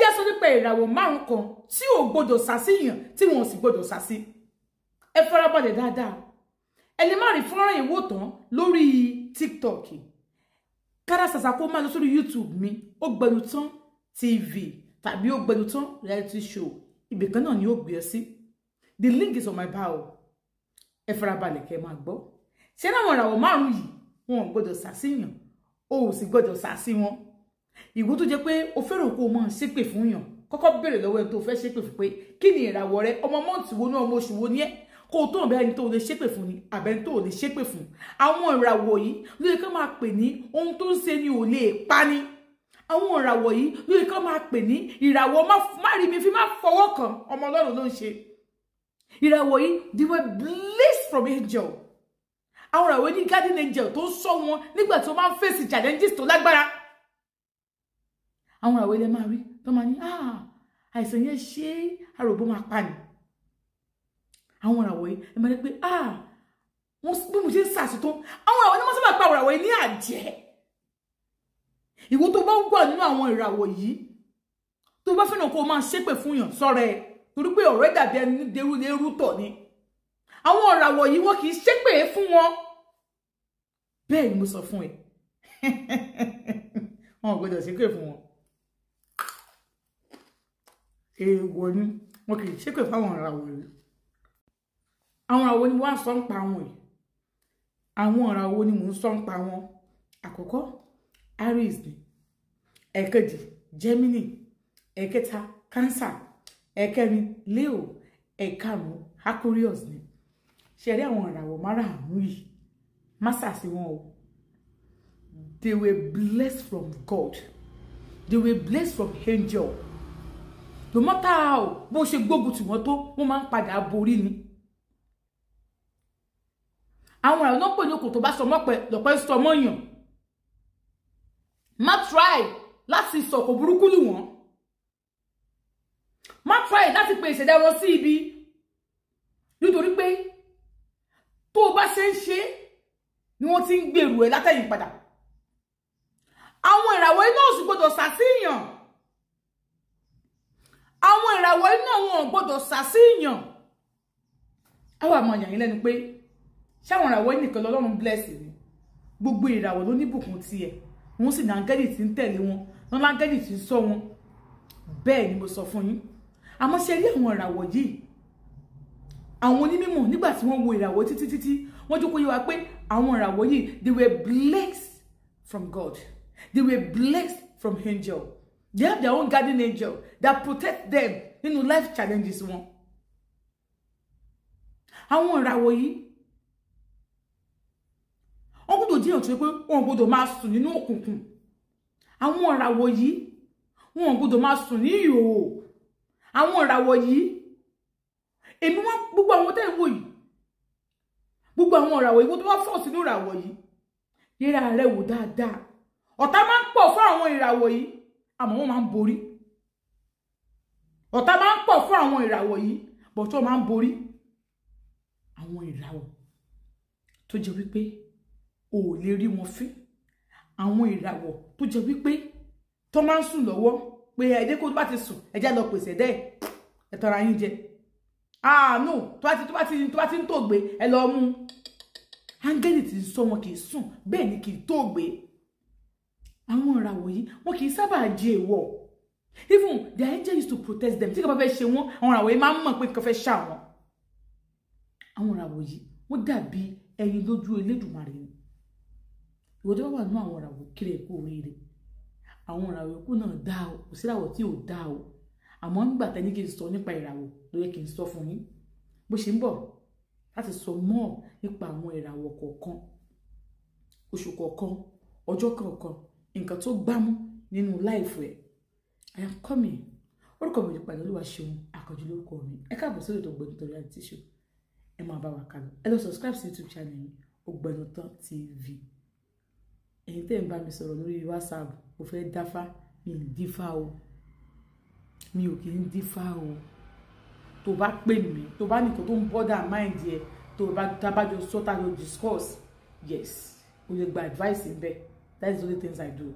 jẹ́ sọ nípa ìràwọ̀ márùn kan tí ò gbọdọ̀ sàsíyàn tí wọ́n sì gbọdọ̀ sàsí. Ẹ farabalẹ̀ dáadáa. Ẹ lè má rí fọ́nrán yìí wò tán lórí TikTok. Kára sàsà kó máa lọ sórí YouTube mi, Ogbenutan TV tàbí Ogbenutan reality show. Ibì kan náà ni ó gbé sí. The link is on my bio. Ẹ farabalẹ̀ kẹ́ máa gbọ́. Ṣé láwọn ìràwọ̀ márùn yìí wọn ò gbọdọ̀ sàsíyàn, o ò sì gbọdọ̀ sàsí wọn. Ìwọ tó jẹ́ pé o fẹ́ràn kó máa ṣépè fún yàn, kọ́kọ́ béèrè lọ́wọ́ ẹni tó fẹ́ ṣépè fún pé kí ni ìràwọ̀ rẹ, ọmọ mọ́ǹtì wo ní ọmọ oṣù wo ní ẹ́, kó tó bẹ ẹni tó lè ṣépè fún ni àbẹ́ni tó lè ṣépè fún. Àwọn ìràwọ̀ yìí ló yẹ ká máa pè ní ohun tó ń ṣe ni ò lè pa ni. Àwọn ìràwọ̀ yìí ló yẹ ká máa pè ní ìràwọ̀ má rí mi fi má fọwọ́ kàn, ọmọ Ọlọ́run ló ń ṣe. Ìràwọ̀ yìí they were blessed from angel. Àwọn ìràwọ̀ ní guardian angel tó ń ṣọ́ wọn nígbà tí wọ́n máa ń face challenges tó lágbára. Àwọn ìràwọ̀ ilẹ̀ máa rí tó máa ní àìsàn yẹn ṣe àròbó máa pa ni. Àwọn ìràwọ̀ yìí ẹ máa rí pé wọ́n bí mo ṣe ń sàṣì tó àwọn ìràwọ̀ ní wọ́n sábà pa ìràwọ̀ yìí ní àjẹ́. Ìwọ tó bá wà nínú àwọn ìràwọ̀ yìí tó bá fẹ́ràn kó máa ṣépè fún yàn sọ́ra ẹ̀ torí pé ọ̀rẹ́ dàbí ẹni derú lérú tọ̀ ni. Àwọn ìràwọ̀ yìí wọ́n kì í ṣépè fún wọn. Bẹ́ẹ̀ ni mo sọ fún ẹ. Wọn ò gbọdọ̀ ṣépè fún wọn. Èèwọ̀ ni wọn kì í ṣépè fún àwọn ìràwọ̀ yìí. Àwọn ìràwọ̀ ni wọ́n á sọ ń pa wọn yìí. Àwọn ìràwọ̀ ni mò ń sọ ń pa wọn. Àkọ́kọ́ Aries ni, ẹ̀kejì Gemini, ẹ̀kẹta Cancer, ẹ̀kẹrin Leo, ẹ̀karùn-ún Aquarius ni. Ṣé rí àwọn ìràwọ̀ márààrún yìí má sàsí wọn o. They were blessed from God. They were blessed from angel. No matter how bó ṣe gbógun tì wọ́n tó wọ́n máa ń padà borí ni. Àwọn ìràwọ̀ náà pè ní okùn tó bá sọ mọ́pẹ́ lọ́pẹ́ sọ mọ́yàn. Má try láti sọ̀kò burúkú lù wọ́n. Má try láti pe ìṣẹ̀dá wọn sí ibi. Nítorí pé tó o bá ṣe ń ṣe ni wọ́n ti ń gbèrú ẹ látẹ̀yìn padà. Àwọn ìràwọ̀ iná ò sì gbọdọ̀ sàsíyàn. Àwọn ìràwọ̀ iná wọn ò gbọdọ̀ sàsíyàn. Àwọn àmọ́ yàn yín lẹ́nu pé ṣáwọn ìràwọ̀ nìkan lọ́lọ́run bless ni. Gbogbo ìràwọ̀ ló ní bùkún tiẹ̀. Wọ́n sì ní áńgẹ́lì tí ń tẹ̀lé wọn. Wọ́n ní áńgẹ́lì tí ń ṣọ́ wọn. Bẹ́ẹ̀ ni mo sọ fún yín. Àmọ́ ṣe rí àwọn ìràwọ̀ yìí. Àwọn onímọ̀ nígbà tí wọ́n wo ìràwọ̀ títí wọ́n jókòó yé wa pé àwọn ìràwọ̀ yìí they were blessed from God. They were blessed from angel. They have their own guardian angel that protect them nínú life challenges wọn. Àwọn ìràwọ̀ yìí wọ́n gbọ́dọ̀ jẹ́ ọ̀tún pé wọ́n gbọ́dọ̀ máa sùn nínú òkùnkùn. Àwọn ìràwọ̀ yìí wọ́n gbọ́dọ̀ máa sùn ní ìhòòhò. Àwọn ìràwọ̀ yìí èmi wọ́n gbogbo àwọn tẹ́ ń wò yìí gbogbo àwọn ìràwọ̀ yìí wọ́n tó wá fọ́ sínú ìràwọ̀ yìí yẹra rẹ̀ wò dáadáa. Ọ̀tá máa ń pọ̀ fún àwọn ìràwọ̀ yìí àmọ́ wọ́n máa ń borí. Ọ̀tá máa ń pọ̀ fún àwọn ìràwọ̀ yìí bọ̀ tó máa ń borí. Àwọn ìràwọ̀ tó jẹ́ wípé o ò lè rí wọn fín. Àwọn ìràwọ̀ tó jẹ́ wípé tó máa ń sùn lọ́wọ́ pé ẹ̀dẹ́ kó bá ti sùn ẹjẹ́ lọ pèsè dẹ́ ẹ̀ tọ́ra yín jẹ. No tó bá ti ń tògbé ẹ lọ mú. Áńgẹ́lì tí ń sọ wọn kì í sùn bẹ́ẹ̀ ni kì í tògbé. Àwọn ìràwọ̀ yìí wọn kì í sábà jẹ èèwọ̀. Even the angel used to protect them. Tí kò bá fẹ́ ṣe wọ́n àwọn ìràwọ̀ yìí máa ń mọ̀ pé nǹkan fẹ́ ṣà wọ́n. Àwọn ìràwọ̀ yìí wọ́n dàbí ẹyin lójú Elédùmarè ni. Ìwọ tó bá wà nínú àwọn ìràwọ̀ kiri ẹ̀kú oríire. Àwọn ìràwọ̀ ẹ̀kú náà dá o kò sí ìràwọ̀ tí ò dá o. Àmọ́ nígbà tẹ́ni kí n sọ nípa ìràwọ̀ ló yẹ kí n sọ fún yín. Bó ṣe ń bọ̀ láti sọ mọ́ nípa àwọn ìràwọ̀ kọ̀ọ̀kan, oṣù kọ̀ọ̀kan, ọjọ́ kọ̀ọ̀kan, nǹkan tó gbámú nínú láìfù ẹ̀. I am coming. Orúkọ mi ìpàdé Olúwaṣeun Àkànjí lórúkọ mi. Ẹ káàbọ̀ sórí ètò Ogbenutan reality show. Ẹ máa bá wa kálọ. Ẹ lọ subscribe sí YouTube channel mi Ogbenutan TV. Ẹ̀yin tẹ́ ń bá mi sọ̀rọ̀ lórí WhatsApp, mo fẹ́ dáfá, mi ò dífá o. Mi ò kì í dífá o. Tó bá pè mí, tó bá nìkan tó ń bother mind ẹ, tó bá tábàjọ sọ́tà lọ discuss, yes, o lè gba advice in bẹ́ẹ̀. That is the only things I do.